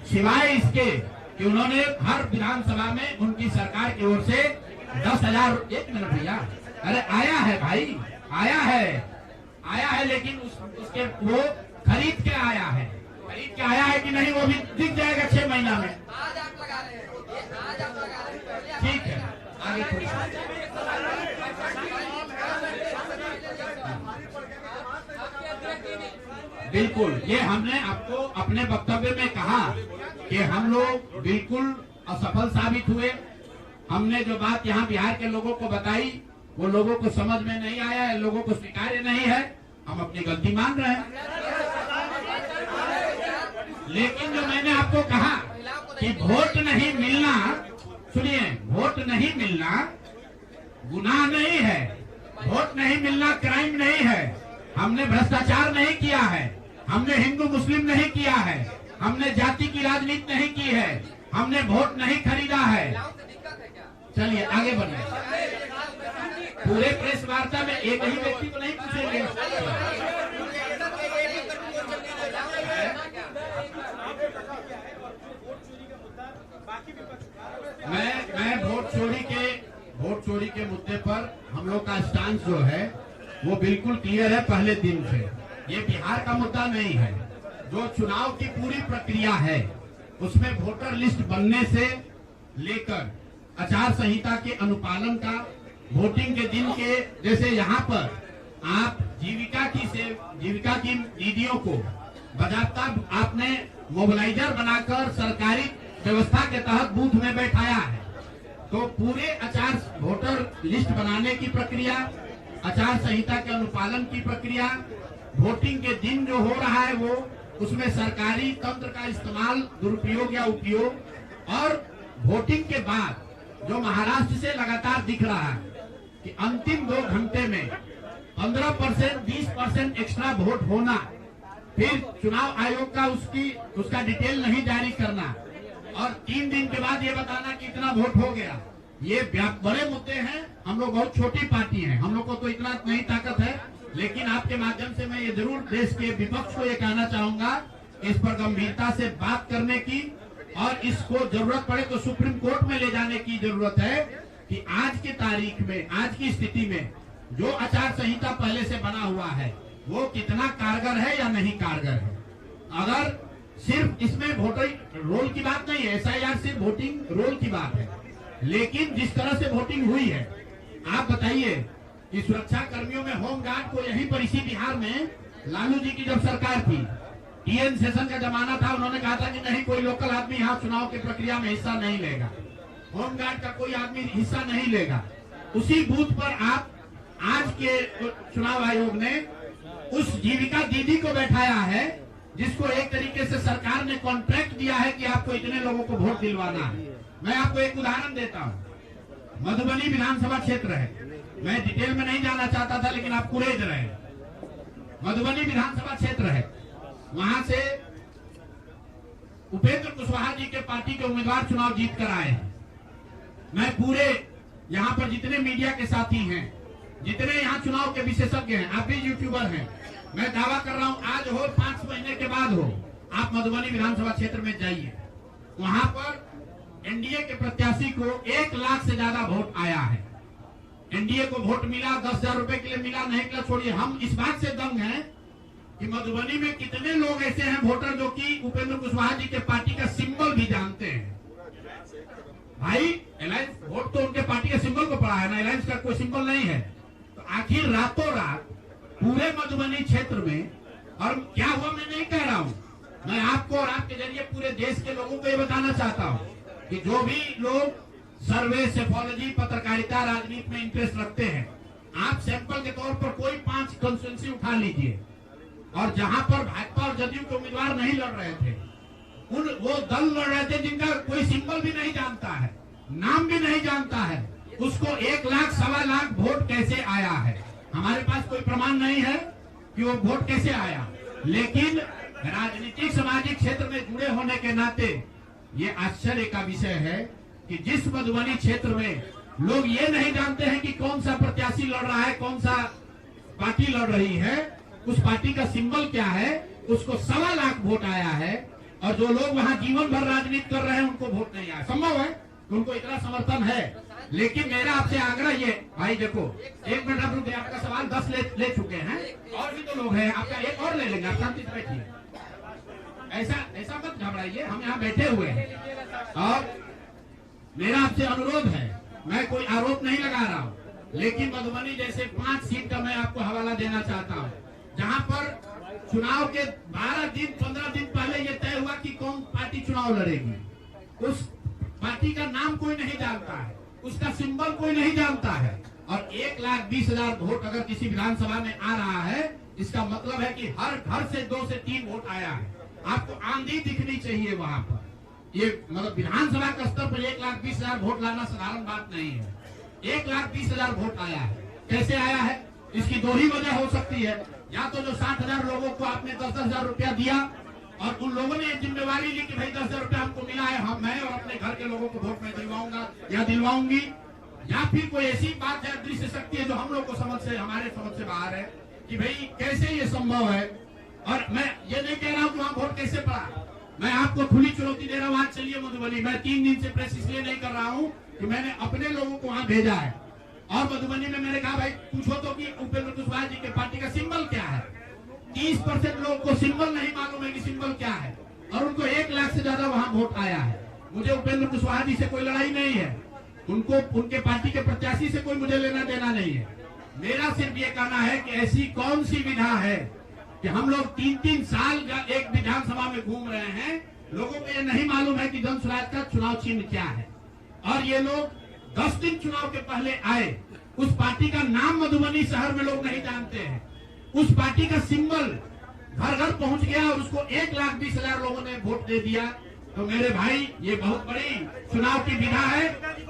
सिवाय इसके कि उन्होंने हर विधानसभा में उनकी सरकार की ओर से 10,000। एक मिनट भैया, अरे आया है भाई, आया है लेकिन उसके वो खरीद के आया है कि नहीं वो भी दिख जाएगा 6 महीना में। ठीक है, आगे बिल्कुल, ये हमने आपको अपने वक्तव्य में कहा कि हम लोग बिल्कुल असफल साबित हुए। हमने जो बात यहाँ बिहार के लोगों को बताई वो लोगों को समझ में नहीं आया है, लोगों को स्वीकार्य नहीं है। हम अपनी गलती मान रहे हैं। लेकिन जो मैंने आपको कहा कि वोट नहीं मिलना, सुनिए, वोट नहीं मिलना गुनाह नहीं है, वोट नहीं मिलना क्राइम नहीं है। हमने भ्रष्टाचार नहीं किया है, हमने हिंदू मुस्लिम नहीं किया है, हमने जाति की राजनीति नहीं की है, हमने वोट नहीं खरीदा है। चलिए आगे बढ़े। पूरे प्रेस वार्ता में एक ही व्यक्ति को नहीं पूछेंगे। मैं वोट चोरी के मुद्दे पर हम लोग का स्टांस जो है वो बिल्कुल क्लियर है पहले दिन से। ये बिहार का मुद्दा नहीं है। जो चुनाव की पूरी प्रक्रिया है उसमें वोटर लिस्ट बनने से लेकर आचार संहिता के अनुपालन का, वोटिंग के दिन के, जैसे यहाँ पर आप जीविका की दीदियों को बाकायदा आपने मोबिलाइजर बनाकर सरकारी व्यवस्था के तहत बूथ में बैठाया है। तो पूरे वोटर लिस्ट बनाने की प्रक्रिया, आचार संहिता के अनुपालन की प्रक्रिया, वोटिंग के दिन जो हो रहा है वो, उसमें सरकारी तंत्र का इस्तेमाल, दुरुपयोग या उपयोग, और वोटिंग के बाद जो महाराष्ट्र से लगातार दिख रहा है कि अंतिम 2 घंटे में 15%, 20% एक्स्ट्रा वोट होना, फिर चुनाव आयोग का उसका डिटेल नहीं जारी करना, और 3 दिन के बाद ये बताना कि इतना वोट हो गया। ये बड़े मुद्दे हैं। हम लोग बहुत छोटी पार्टी हैं, हम लोग को तो इतना नहीं ताकत है, लेकिन आपके माध्यम से मैं ये जरूर देश के विपक्ष को ये कहना चाहूंगा, इस पर गंभीरता से बात करने की, और इसको जरूरत पड़े तो सुप्रीम कोर्ट में ले जाने की जरूरत है कि आज की तारीख में, आज की स्थिति में जो आचार संहिता पहले से बना हुआ है वो कितना कारगर है या नहीं कारगर है। अगर सिर्फ इसमें वोटर रोल की बात नहीं है, SIR सिर्फ वोटिंग रोल की बात है, लेकिन जिस तरह से वोटिंग हुई है, आप बताइए कि सुरक्षा कर्मियों में होमगार्ड को यहीं पर इसी बिहार में लालू जी की जब सरकार थी, TN सेशन का जमाना था, उन्होंने कहा था कि नहीं कोई लोकल आदमी यहाँ चुनाव की प्रक्रिया में हिस्सा नहीं लेगा, होमगार्ड का कोई आदमी हिस्सा नहीं लेगा। उसी बूथ पर आप आज के चुनाव आयोग ने उस जीविका दीदी को बैठाया है जिसको एक तरीके से सरकार ने कॉन्ट्रैक्ट दिया है कि आपको इतने लोगों को वोट दिलवाना है। मैं आपको एक उदाहरण देता हूँ। मधुबनी विधानसभा क्षेत्र है, मैं डिटेल में नहीं जाना चाहता था लेकिन आप कुरेद रहे। मधुबनी विधानसभा क्षेत्र है, वहां से उपेंद्र कुशवाहा जी के पार्टी के उम्मीदवार चुनाव जीत कर आए हैं। मैं पूरे यहाँ पर जितने मीडिया के साथी हैं, जितने यहाँ चुनाव के विशेषज्ञ हैं, आप भी यूट्यूबर हैं, मैं दावा कर रहा हूँ आज हो 5 महीने के बाद हो, आप मधुबनी विधानसभा क्षेत्र में जाइए, वहां पर एनडीए के प्रत्याशी को 1 लाख से ज्यादा वोट आया है। एनडीए को वोट मिला, 10,000 रुपए के लिए मिला, नहीं मिला छोड़िए, हम इस बात से दंग हैं कि मधुबनी में कितने लोग ऐसे हैं वोटर जो कि उपेंद्र कुशवाहा जी के पार्टी का सिंबल भी जानते हैं। भाई अलायंस वोट तो उनके पार्टी के सिंबल को पड़ा है ना, अलायंस का कोई सिंबल नहीं है। तो आखिर रातों रात पूरे मधुबनी क्षेत्र में, और क्या हुआ मैं नहीं कह रहा हूँ, मैं आपको और आपके जरिए पूरे देश के लोगों को ये बताना चाहता हूँ कि जो भी लोग सर्वे, सेफोलॉजी, पत्रकारिता, राजनीति में इंटरेस्ट रखते हैं, आप सैंपल के तौर पर कोई 5 कंस्टिट्यूएंसी उठा लीजिए, और जहां पर भाजपा और जदयू के उम्मीदवार नहीं लड़ रहे थे, वो दल लड़ रहे थे जिनका कोई सिंबल भी नहीं जानता है, नाम भी नहीं जानता है, उसको 1 लाख, 1.25 लाख वोट कैसे आया है? हमारे पास कोई प्रमाण नहीं है कि वो वोट कैसे आया, लेकिन राजनीतिक सामाजिक क्षेत्र में जुड़े होने के नाते ये आश्चर्य का विषय है कि जिस मधुबनी क्षेत्र में लोग ये नहीं जानते हैं कि कौन सा प्रत्याशी लड़ रहा है, कौन सा पार्टी लड़ रही है, उस पार्टी का सिंबल क्या है, उसको 1.25 लाख वोट आया है, और जो लोग वहां जीवन भर राजनीति कर रहे हैं उनको वोट नहीं आया। संभव है उनको इतना समर्थन है, लेकिन मेरा आपसे आग्रह ये, भाई देखो 1 मिनट आप रुकिए, आपका सवाल 10 ले चुके हैं, और भी तो लोग हैं, आपका एक और ले लेंगे, आप शांति से बैठिए, ऐसा मत घबराइए, हम यहाँ बैठे हुए हैं। और मेरा आपसे अनुरोध है, मैं कोई आरोप नहीं लगा रहा हूँ, लेकिन मधुबनी जैसे 5 सीट का मैं आपको हवाला देना चाहता हूँ, जहाँ पर चुनाव के 12 दिन 15 दिन पहले ये तय हुआ कि कौन पार्टी चुनाव लड़ेगी, उस पार्टी का नाम कोई नहीं जानता है, उसका सिंबल कोई नहीं जानता है, और 1,20,000 वोट अगर किसी विधानसभा में आ रहा है, इसका मतलब है कि हर घर से 2 से 3 वोट आया है। आपको आंधी दिखनी चाहिए वहां पर, ये मतलब विधानसभा के स्तर पर 1,20,000 वोट लाना साधारण बात नहीं है। 1,20,000 वोट आया है, कैसे आया है? इसकी 2 ही वजह हो सकती है, या तो जो 60,000 लोगों को आपने 10,000 रुपया दिया और उन लोगों ने जिम्मेवारी ली कि भाई 10,000 रुपया हमको मिला है, हम मैं और अपने घर के लोगों को वोट में दिलवाऊंगा या दिलवाऊंगी, या फिर कोई ऐसी बात है, दृश्य शक्ति है जो हम लोग को हमारे समझ से बाहर है कि भाई कैसे ये संभव है। और मैं ये नहीं कह रहा हूँ कि वहाँ वोट कैसे पड़ा, मैं आपको खुली चुनौती दे रहा हूँ, आज चलिए मधुबनी। मैं 3 दिन से प्रेस इसलिए नहीं कर रहा हूँ कि मैंने अपने लोगों को वहाँ भेजा है, और मधुबनी में मैंने कहा भाई पूछो तो कि उपेंद्र कुशवाहा जी के पार्टी का सिंबल क्या है। 30% लोगों को सिंबल नहीं मालूम है कि सिंबल क्या है, और उनको 1 लाख से ज्यादा वहाँ वोट आया है। मुझे उपेंद्र कुशवाहा जी से कोई लड़ाई नहीं है, उनको उनके पार्टी के प्रत्याशी से कोई मुझे लेना देना नहीं है। मेरा सिर्फ ये कहना है कि ऐसी कौन सी विधा है कि हम लोग 3-3 साल एक विधानसभा में घूम रहे हैं, लोगों को ये नहीं मालूम है कि जन स्वराज का चुनाव चिन्ह क्या है, और ये लोग 10 दिन चुनाव के पहले आए, उस पार्टी का नाम मधुबनी शहर में लोग नहीं जानते हैं, उस पार्टी का सिंबल घर घर पहुंच गया और उसको 1,20,000 लोगों ने वोट दे दिया। तो मेरे भाई ये बहुत बड़ी चुनाव की विधा है।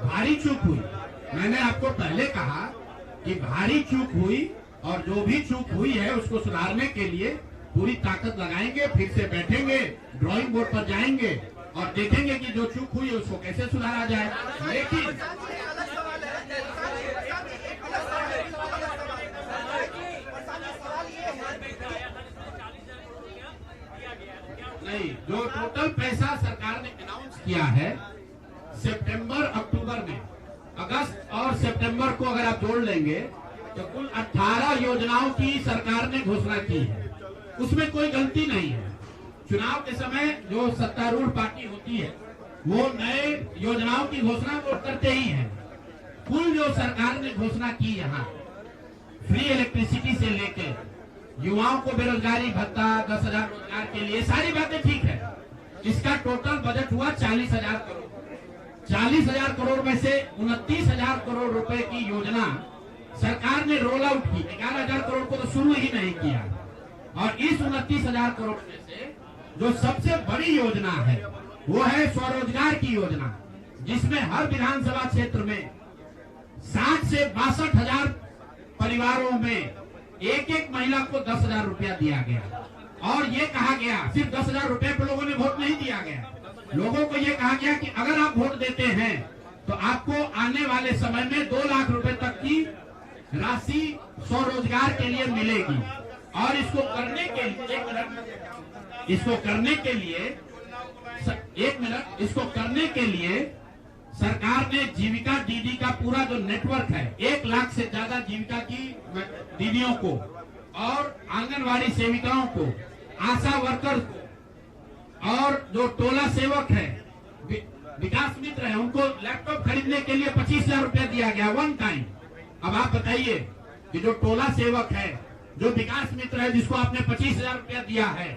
भारी चूक हुई, मैंने आपको पहले कहा कि भारी चूक हुई, और जो भी चूक हुई है उसको सुधारने के लिए पूरी ताकत लगाएंगे, फिर से बैठेंगे, ड्राइंग बोर्ड पर जाएंगे और देखेंगे कि जो चूक हुई है उसको कैसे सुधारा जाए। लेकिन नहीं, जो टोटल पैसा सरकार ने अनाउंस किया है सितंबर अक्टूबर में, अगस्त और सितंबर को अगर आप जोड़ लेंगे तो कुल 18 योजनाओं की सरकार ने घोषणा की है, उसमें कोई गलती नहीं है। चुनाव के समय जो सत्तारूढ़ पार्टी होती है वो नए योजनाओं की घोषणा वो करते ही है। कुल जो सरकार ने घोषणा की यहाँ फ्री इलेक्ट्रिसिटी से लेकर युवाओं को बेरोजगारी भत्ता, 10,000 रोजगार के लिए, सारी बातें ठीक है। इसका टोटल बजट हुआ 40,000 करोड़। 40,000 करोड़ में से 29,000 करोड़ रुपए की योजना सरकार ने रोल आउट की। 11,000 करोड़ को तो शुरू ही नहीं किया, और इस 29,000 करोड़ में से जो सबसे बड़ी योजना है वो है स्वरोजगार की योजना, जिसमें हर विधानसभा क्षेत्र में 60 से 62,000 परिवारों में एक महिला को 10,000 रुपया दिया गया। और ये कहा गया सिर्फ 10,000 रुपए पर लोगों ने वोट नहीं दिया गया, लोगों को ये कहा गया कि अगर आप वोट देते हैं तो आपको आने वाले समय में 2 लाख रुपए तक की राशि स्वरोजगार के लिए मिलेगी। और इसको करने के लिए इसको करने के लिए सरकार ने जीविका दीदी का पूरा जो नेटवर्क है, 1 लाख से ज्यादा जीविका की दीदियों को और आंगनवाड़ी सेविकाओं को, आशा वर्कर को और जो टोला सेवक है, विकास मित्र है, उनको लैपटॉप खरीदने के लिए 25,000 रुपया दिया गया वन टाइम। अब आप बताइए कि जो टोला सेवक है, जो विकास मित्र है, जिसको आपने 25,000 रुपया दिया है,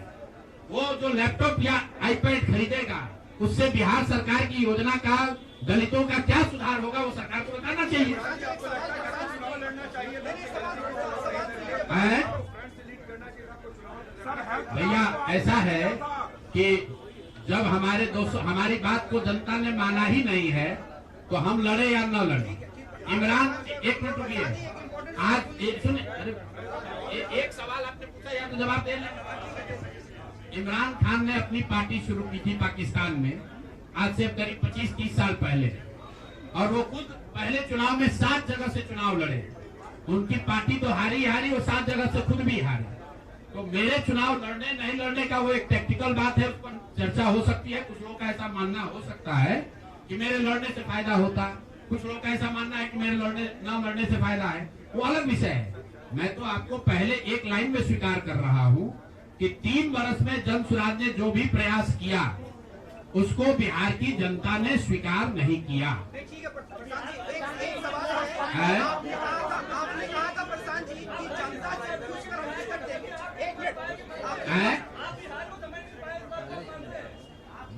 वो जो लैपटॉप या आईपैड खरीदेगा, उससे बिहार सरकार की योजना का दलितों का क्या सुधार होगा, वो सरकार को बताना चाहिए। भैया ऐसा है कि जब हमारे दोस्तों हमारी बात को जनता ने माना ही नहीं है तो हम लड़े या न लड़े। इमरान, एक मिनट रुकिए, आज सुनिए, अरे एक सवाल आपने पूछा या तो जवाब दे लें। इमरान खान ने अपनी पार्टी शुरू की थी पाकिस्तान में, आज से करीब 25-30 साल पहले, और वो खुद पहले चुनाव में 7 जगह से चुनाव लड़े। उनकी पार्टी तो हारी, वो 7 जगह से खुद भी हारे। तो मेरे चुनाव लड़ने नहीं लड़ने का वो एक टेक्निकल बात है, उस पर चर्चा हो सकती है। कुछ लोगों का ऐसा मानना हो सकता है कि मेरे लड़ने से फायदा होता, कुछ लोगों का ऐसा मानना है कि मेरे न लड़ने से फायदा है, वो अलग विषय है। मैं तो आपको पहले एक लाइन में स्वीकार कर रहा हूँ कि 3 वर्ष में जन सुराज ने जो भी प्रयास किया उसको बिहार की जनता ने स्वीकार नहीं किया।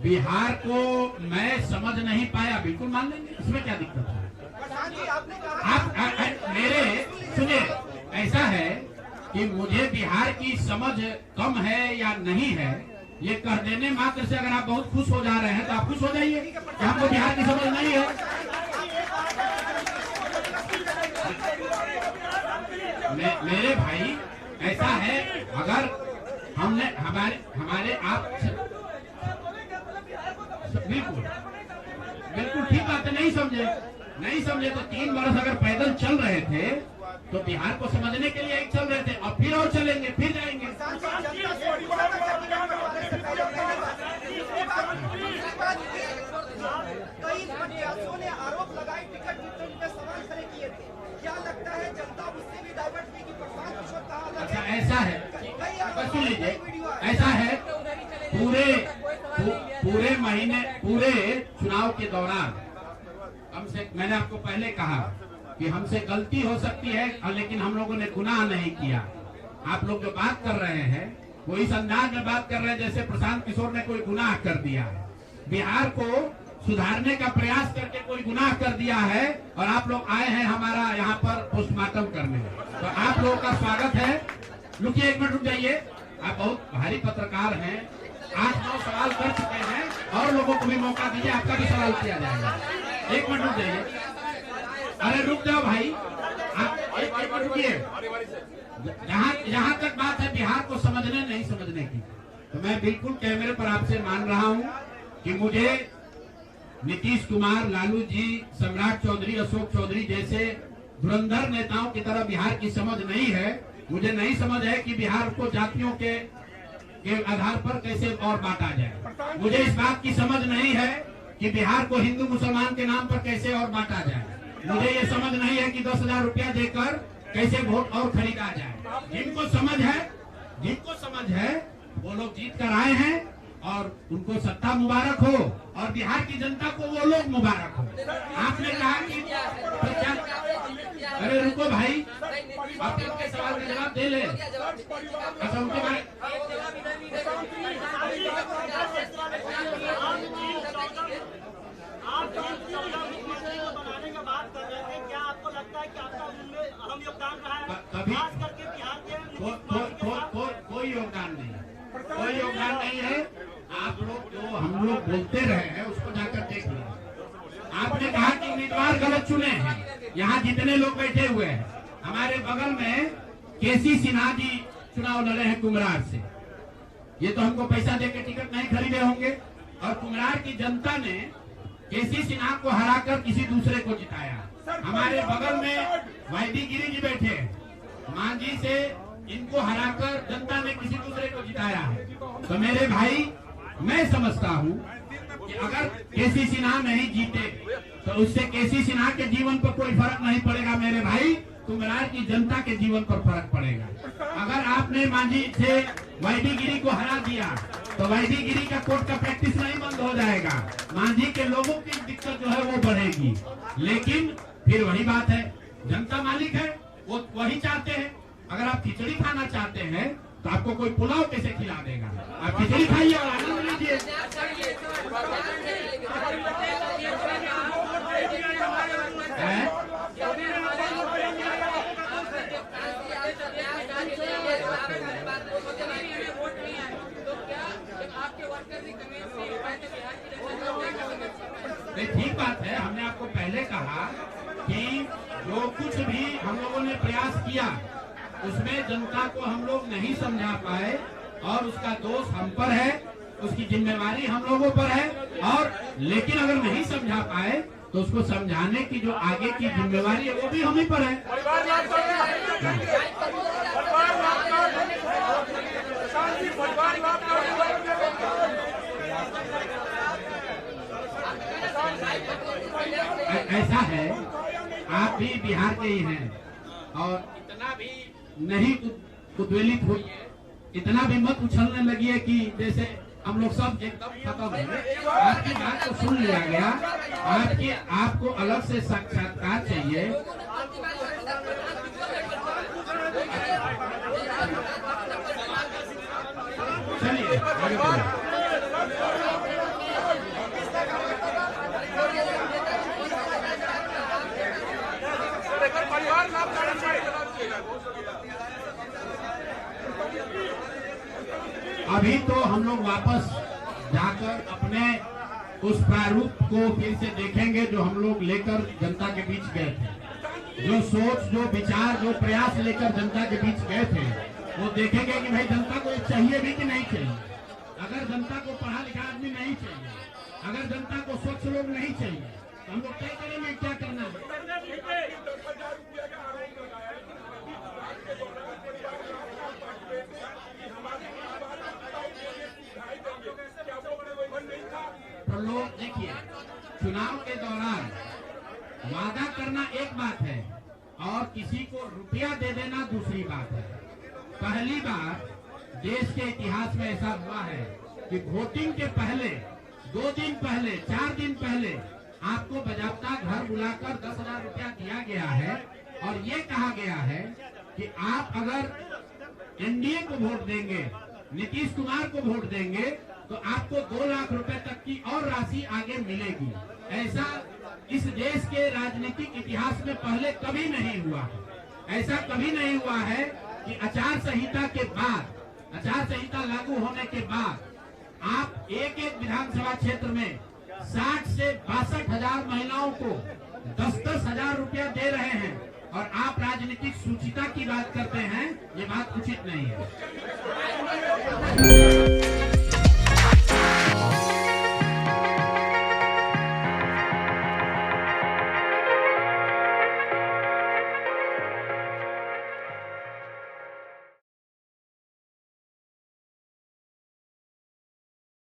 बिहार को मैं समझ नहीं पाया, बिल्कुल मान लेंगे, इसमें क्या दिक्कत है। आप मेरे सुनिए, ऐसा है कि मुझे बिहार की समझ कम है या नहीं है, ये कह देने मात्र से अगर आप बहुत खुश हो जा रहे हैं तो आप खुश हो जाइए कि हमको बिहार की समझ नहीं है। मेरे भाई ऐसा है, अगर हमने हमारे आप बिल्कुल ठीक बात है, नहीं समझे तो 3 वर्ष अगर पैदल चल रहे थे तो बिहार को समझने के लिए एक चल रहे थे, और फिर और चलेंगे, फिर जाएंगे। कई प्रत्याशियों ने आरोप लगाए, टिकट वितरण पे सवाल खड़े किए थे, क्या लगता है जनता उससे भी डाइवर्ट हुई कि प्रशांत किशोर कहा? अच्छा ऐसा है, सुन लीजिए, ऐसा है पूरे महीने, पूरे चुनाव के दौरान मैंने आपको पहले कहा कि हमसे गलती हो सकती है, लेकिन हम लोगों ने गुनाह नहीं किया। आप लोग जो बात कर रहे हैं वो इस अंदाज में बात कर रहे हैं जैसे प्रशांत किशोर ने कोई गुनाह कर दिया है, बिहार को सुधारने का प्रयास करके कोई गुनाह कर दिया है, और आप लोग आए हैं हमारा यहाँ पर पोस्टमार्टम करने। तो आप लोगों का स्वागत है। रुकिए, एक मिनट रुक जाइए, आप बहुत भारी पत्रकार हैं, 8-9 सवाल कर चुके हैं, और लोगों को भी मौका दीजिए, आपका भी सवाल किया जाएगा। एक मिनट रुक जाइए, अरे रुक जाओ भाई, आप एक मिनट रुकिए। जहाँ तक बात है बिहार को समझने नहीं समझने की, तो मैं बिल्कुल कैमरे पर आपसे मान रहा हूँ कि मुझे नीतीश कुमार, लालू जी, सम्राट चौधरी, अशोक चौधरी जैसे धुरंधर नेताओं की तरह बिहार की समझ नहीं है। मुझे नहीं समझ है कि बिहार को जातियों के आधार पर कैसे और बांटा जाए। मुझे इस बात की समझ नहीं है कि बिहार को हिंदू मुसलमान के नाम पर कैसे और बांटा जाए। मुझे ये समझ नहीं है कि 10,000 रुपया देकर कैसे वोट और खरीदा जाए। जिनको समझ है वो लोग जीत कर आए हैं, और उनको सत्ता मुबारक हो, और बिहार की जनता को वो लोग मुबारक हो। आपने कहा कि तो क्या, अरे रुको भाई, आप उनके सवाल का जवाब दे ले। अच्छा, उनके बारे कोई योगदान नहीं है। आप लोग जो हम लोग बोलते रहे हैं उसको जाकर देख लीजिए। आपने कहा कि उम्मीदवार गलत चुने हैं। यहाँ जितने लोग बैठे हुए हैं, हमारे बगल में केसी सिन्हा जी चुनाव लड़े हैं कुमरार से, ये तो हमको पैसा देके टिकट नहीं खरीदे होंगे। और कुम्हरार की जनता ने केसी सिन्हा को हराकर किसी दूसरे को जिताया। हमारे बगल में वाईडी गिरी जी बैठे, मांझी से इनको हराकर जनता ने किसी दूसरे को जिताया है। तो मेरे भाई, मैं समझता हूँ कि अगर केसी सिन्हा नहीं जीते तो उससे केसी सिन्हा के जीवन पर कोई फर्क नहीं पड़ेगा मेरे भाई, कुम्हरार की जनता के जीवन पर फर्क पड़ेगा। अगर आपने मांझी से वाईडी गिरी को हरा दिया तो वाईडी गिरी का कोर्ट का प्रैक्टिस नहीं बंद हो जाएगा, मांझी के लोगों की दिक्कत जो है वो बढ़ेगी। लेकिन फिर वही बात है, जनता मालिक है, वो वही चाहते हैं। अगर आप खिचड़ी खाना चाहते हैं तो आपको कोई पुलाव कैसे खिला देगा? आप खिचड़ी खाइए और आनंद लीजिए। ठीक बात है, हमने आपको पहले कहा कि जो कुछ भी हम लोगों ने प्रयास किया उसमें जनता को हम लोग नहीं समझा पाए और उसका दोष हम पर है, उसकी जिम्मेवारी हम लोगों पर है। और लेकिन अगर नहीं समझा पाए तो उसको समझाने की जो आगे की जिम्मेवारी है वो भी हम ही पर है। ऐसा है, आप भी बिहार के ही हैं और इतना भी नहीं उद्वेलित हुई है, इतना भी मत उछलने लगी है कि जैसे हम लोग सब एकदम खत्म है। आपकी बात को सुन लिया गया, आपको अलग से साक्षात्कार चाहिए। चलिए आगे बढ़िए। अभी तो हम लोग वापस जाकर अपने उस प्रारूप को फिर से देखेंगे जो हम लोग लेकर जनता के बीच गए थे। जो सोच, जो विचार, जो प्रयास लेकर जनता के बीच गए थे वो देखेंगे कि भाई जनता को चाहिए भी कि नहीं चाहिए। अगर जनता को पढ़ा लिखा आदमी नहीं चाहिए, अगर जनता को स्वच्छ लोग नहीं चाहिए तो हम लोग तय करेंगे क्या करना है। तो लोग देखिए, चुनाव के दौरान वादा करना एक बात है और किसी को रुपया दे देना दूसरी बात है। पहली बार देश के इतिहास में ऐसा हुआ है कि वोटिंग के पहले 2 दिन पहले, 4 दिन पहले आपको बजाबता घर बुलाकर 10,000 रुपया दिया गया है और ये कहा गया है कि आप अगर एनडीए को वोट देंगे, नीतीश कुमार को वोट देंगे तो आपको 2 लाख रुपए तक की और राशि आगे मिलेगी। ऐसा इस देश के राजनीतिक इतिहास में पहले कभी नहीं हुआ। ऐसा कभी नहीं हुआ है कि आचार संहिता के बाद, आचार संहिता लागू होने के बाद आप एक विधानसभा क्षेत्र में 60 से 62,000 महिलाओं को 10-10 हजार रुपया दे रहे हैं और आप राजनीतिक सूचिता की बात करते हैं। ये बात उचित नहीं है।